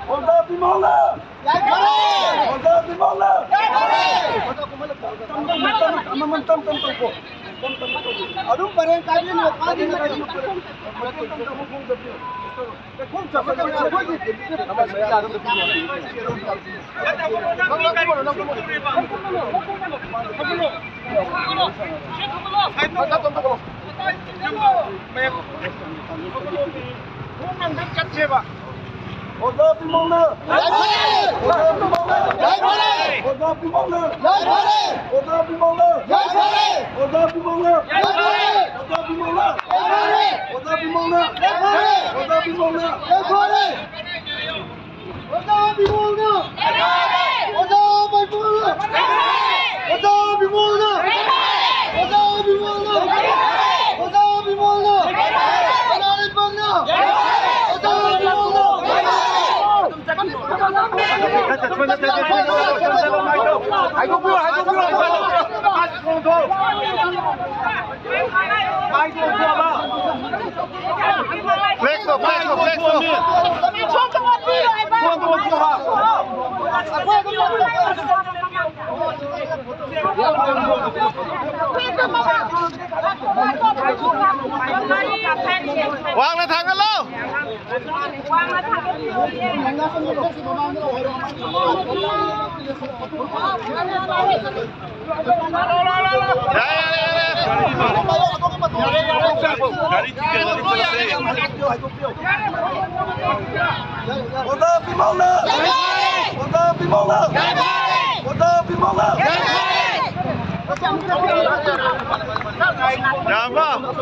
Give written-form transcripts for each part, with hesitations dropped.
Orada bir mağla! Orada bir mağla! Tam po. Aduh, barang kali ni pagi na kayo. Kung sa pagkakas ko dito, naman saya ada Orada bir mağla! Orada bir mağla! Orada bir mağla! Orada bir mağla! Orada bir mağla! Orada bir mağla! Orada bir mağla! Orada bir mağla! Quang lên thằng alo. Orada bir mağla! Orada bir mağla! Orada bir mağla! Jangan. Orada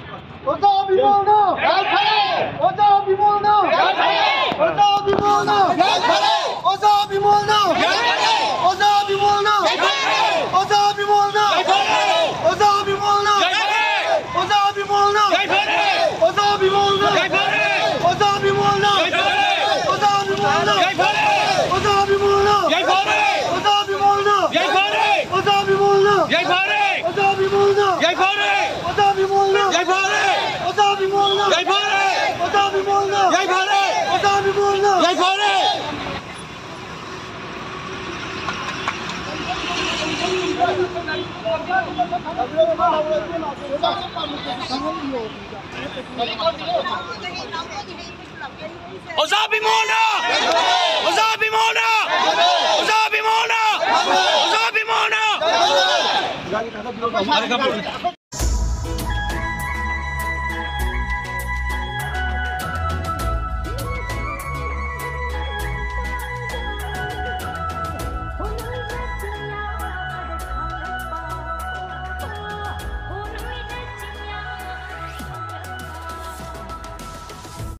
bir mağla! Orada bir mağla! Orada bir mağla! Orada bir mağla! Orada bir mağla! Orada bir mağla! Orada bir mağla! Orada bir mağla! Orada bir mağla! Orada bir mağla! Orada bir mağla! Orada bir mağla! Orada bir mağla! Orada bir mağla! Orada bir mağla! Orada bir mağla! Orada bir mağla! Orada bir mağla! Orada bir mağla! Osabi muna! Osabi muna! Osabi muna! Osabi muna!